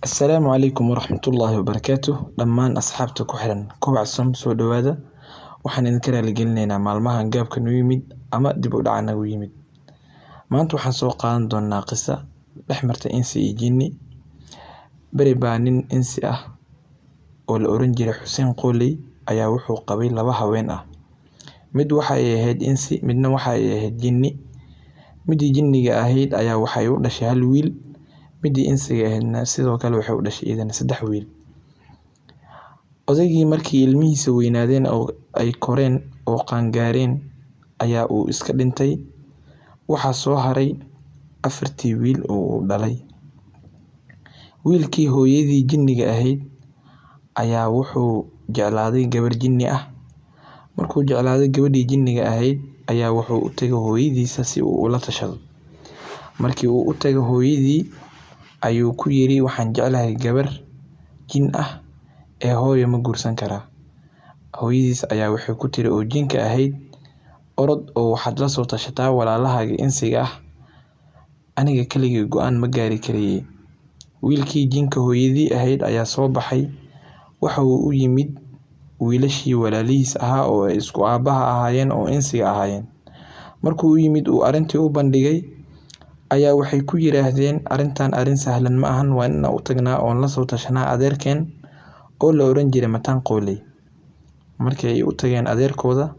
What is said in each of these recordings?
Asalaamu calaykum waraxmatullaahi wabarakaatuh dhammaan asxaabta ku xiran kobac som soo dhawaada. Waxaan idinka raali gelinaynaa maalmahan gaabka nagu yimid ama dib u dhaca nagu yimid. Maanta waxaan soo qaadan doonaa qisa dhex marta insi iyo jinni. Beri baa nin insi ah oo la oran jiray Xuseen Qooley ayaa wuxuu qabay laba haween ah. Mid waxa ay ahayd insi, midna waxa ay ahayd jinni. Midii jinniga ahayd ayaa waxay u dhashay hal wiil, midii insiga ahaydna sidoo kale waxay u dhashay iyadana 3 wiil. Odaygii markii ilmihiisa weynaadeen oo ay koreen oo qaangaareen ayaa uu iska dhintay. Waxaa soo haray 4 wiil oo uu dhalay. Wiilkii hooyadii jinniga ahayd ayaa wuxuu jeclaaday gabar jinni ah. Markuu jeclaaday gabadhii jinniga ahayd ayaa wuxuu u tagay hooyadiisa si uu ula tashado. Markii uu u tagay hooyadii ayuu ku yiri waxaan jeclahay gabar jin ah ee hooyo ma guursan karaa. Hooyadiis ayaa waxay ku tiri oo jinka ahayd orod oo waxaad la soo tashataa walaalahaaga insiga ah, aniga kaligay go'aan ma gaari karayay. Wiilkii jinka hooyadii ahayd ayaa soo baxay. Waxa uu u yimid wiilashii walaalihiis ahaa oo ay isku aabaha ahaayeen oo insiga ahaayeen. Markuu u yimid uu arintii u bandhigay ayaa waxay ku yiraahdeen arintan arin sahlan ma ahan, waa in aan u tagnaa oo la soo tashanaa adeerkeen oo la oran jiray Mataan Qooley. Markii ay u tageen adeerkooda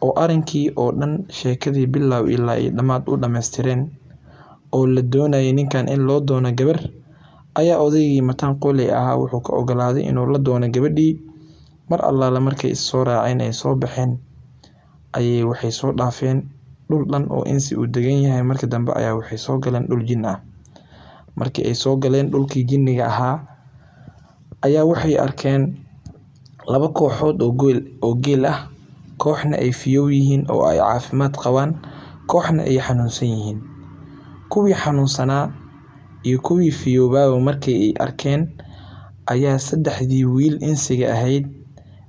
oo arinkii oo dhan sheekadii bilow ilaa ay dhamaad u dhameystireen oo la doonayay ninkan in loo doono gabar, ayaa odaygii Mataan Qooley ahaa wuxuu ka ogolaaday inuu la doono gabadhii. Mar allaala markay is soo raaceen ay soo baxeen ayay waxay soo dhaafeen dhul dhan oo insi uu degan yahay. Markii dambe ayaa waxay soo galeen dhul jin ah. Markii ay soo galeen dhulkii jinniga ahaa ayaa waxay arkeen 2 kooxood oo geel ah. Kooxna ay fiyow yihiin oo ay caafimaad qabaan, kooxna ay xanuunsan yihiin. Kuwii xanuunsanaa iyo kuwii fiyowbaa markii ay arkeen ayaa 3dii wiil insiga ahayd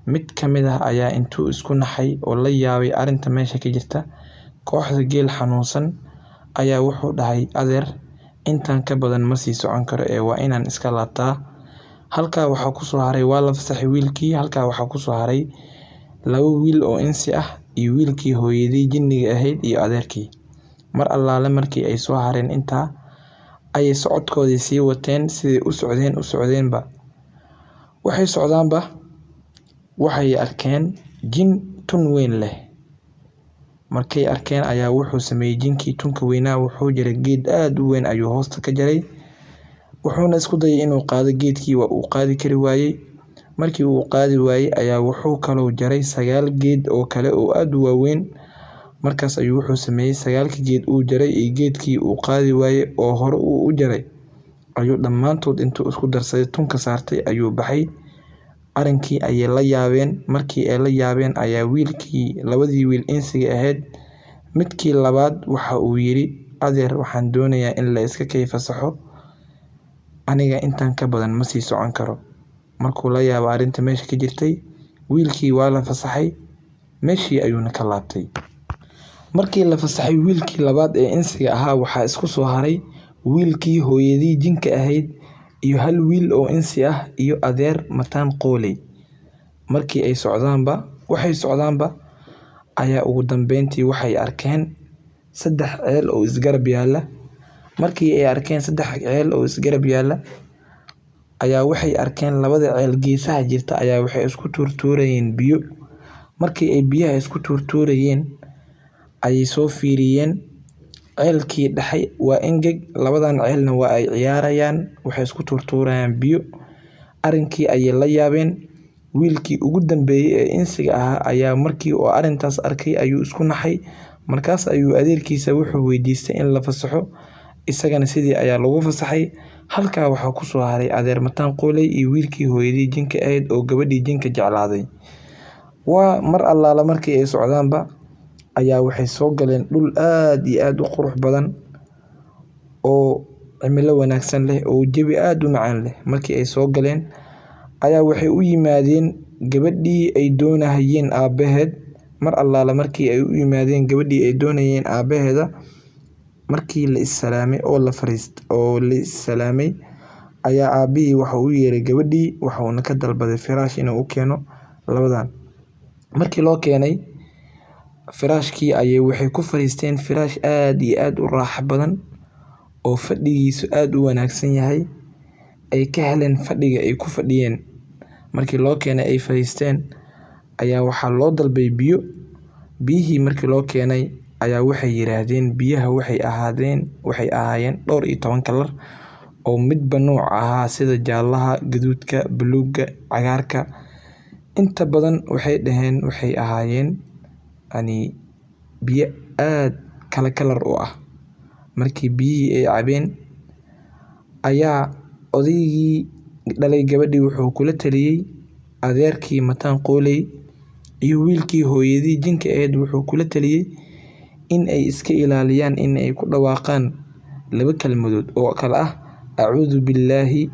mid ka mid ah ayaa intuu isku naxay oo la yaabay arinta meesha ka jirta. Kooxda geel xanuunsan ayaa wuxuu dhahay adeer intaan ka badan ma sii socon karo ee waa inaan iska laabtaa. Halkaa waxaa ku soo haray waa la fasaxay wiilkii. Halkaa waxaa ku soo haray 2 wiil oo insi ah iyo wiilkii hooyadii jinniga ahayd iyo adeerkii. Mar allaale markii ay soo hareen intaa ayay socodkoodii sii wateen. Sidii u socdeenba waxay socdaanba waxay arkeen jin tun weyn leh. Markay arkeen ayaa wuxuu sameeyay jinkii tunka weynaa, wuxuu jaray geed aad u weyn ayuu hoosta ka jaray. Wuxuuna isku dayay inuu qaado geedkii, waa uu qaadi kari waayay. Markii uu qaadi waayay ayaa wuxuu kaloo jaray 9 geed oo kale oo aad u waaweyn. Markaas ayuu wuxuu sameeyay 9 geed uu jaray iyo geedkii uu qaadi waayay oo hore uu u jaray ayuu dhammaantood intuu isku darsaday tunka saartay ayuu baxay. Arinkii ayay la yaabeen. Markii ay la yaabeen ayaa wiilkii 2dii wiil insiga ahayd midkii labaad waxa uu yiri adeer waxaan doonayaa in la iska kayfasaxo, aniga intaan ka badan ma sii socon karo. Markuu la yaabo arinta meesha ka jirtay wiilkii waa la fasaxay meeshii ayuuna ka laabtay. Markii la fasaxay wiilkii labaad ee insiga ahaa waxaa isku soo haray wiilkii hooyadii jinka ahayd iyo 1 wiil oo insi ah iyo adeer Mataan Qooley. Markii ay socdaanba ayaa ugu dambeyntii waxay arkeen 3 ceel oo isgarab yaala. Markii ay arkeen 3 ceel oo isgarab yaala ayaa waxay arkeen 2da ceel geesaha jirta ayaa waxay isku tuurtuurayeen biyo. Markii ay biyaha isku tuurtuurayeen ayay soo fiiriyeen ceelkii dhaxay waa engeg, 2dan ceelna waa ay ciyaarayaan, waxay isku tuurtuurayaan biyo. Arinkii ayay la yaabeen. Wiilkii ugu dambeeyay ee insiga ahaa ayaa markii uu arintaas arkay ayuu isku naxay. Markaas ayuu adeerkiisa wuxuu weydiistay in la fasaxo, isagana sidii ayaa lagu fasaxay. Halkaa waxaa ku soo haray adeer Mataan Qooley iyo wiilkii hooyadii jinka ahayd oo gabadhii jinka jeclaaday. Waa mar allaala markii ay socdaanba ayaa waxay soo galeen dhul aad iyo aad u qurux badan oo cimilo wanaagsan leh oo jawi aad u macaan leh. Markii ay soo galeen ayaa waxay u yimaadeen gabadhii ay doonayeen aabaheed. Mar allaala markii ay u yimaadeen gabadhii ay doonayeen aabaheeda markii la is salaamay oo la is salaamay ayaa aabihii waxa uu yeeray gabadhii waxauna ka dalbaday firaash inuu u keeno labadan. Markii loo keenay firaashkii ayay waxay ku fariisteen firaash aad iyo aad u raaxo badan oo fadhigiisu aad u wanaagsan yahay. Ay ka heleen fadhiga ay ku fadhiyeen. Markii loo keenay ay fariisteen ayaa waxaa loo dalbay biyo. Biyihii markii loo keenay ayaa waxay yiraahdeen biyaha waxay ahaayeen dhowr iyo 10 kalar oo midba nooc ahaa sida jaalaha, gaduudka, buluugga, cagaarka. Inta badan waxay dhaheen waxay ahaayeen biyo aad kala kalar u ah. Markii biyihii ay cabeen ayaa odaygii dhalay gabadhii wuxuu kula taliyay adeerkii mataan qooley iyo wiilkii hooyadii jinka ahayd wuxuu kula taliyay in ay iska ilaaliyaan in ay ku dhawaaqaan 2 kelmadood oo kala ah a'uudhu billahi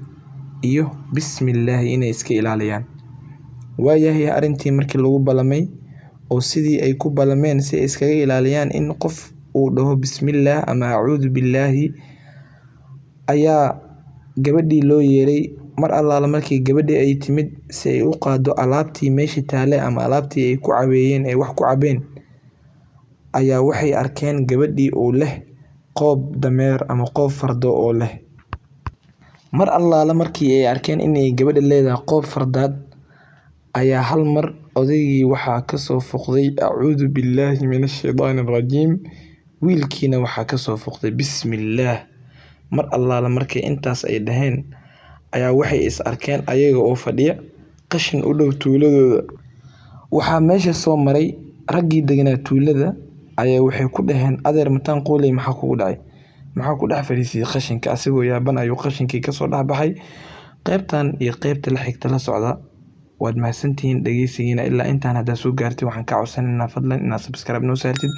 iyo bismillahi inay iska ilaaliyaan. Waayahay arintii markii lagu balamay oo sidii ay ku balameen si ay iskaga ilaaliyaan in qof uu dhaho bismillah ama a'uudhu billahi ayaa gabadhii loo yeeray. Mar allaala markii gabadhii ay timid si ay u qaado alaabtii meesha taale ama alaabtii ay ku caweeyeen ay wax ku cabeen ayaa waxay arkeen gabadhii oo leh qoob dameer ama qoob fardo oo leh. Mar allaala markii ay arkeen inay gabadha leedahay qoob fardaad ayaa hal mar odaygii waxaa ka soo fuqday a'uudhu billahi minash shaytaanir rajiim. Wiilkiina waxaa ka soo fuqday bismillah. Mar allaala markii intaas ay dhaheen ayaa waxay is arkeen ayaga oo fadhiya qashin u dhow tuuladooda. Waxaa meesha soo maray raggii deganaa tuulada ayaa waxay ku dhaheen adeer mataan qooley maxaa kugu dhacay, maxaa ku dhex fariisay qashinka. Asigoo yaaban ayuu qashinkii ka soo dhex baxay. Qaybtan iyo qaybta la xigta la socda. waad mahadsantihiin dhageysigiina ilaa intaan hadda soo gaartay. waxaan ka codsanaynaa fadlan inaad subscribe noo saartid,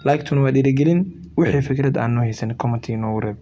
like tuna waa dhiirigelin. wixii fikrad aan noo haysan comment inoogu reeb.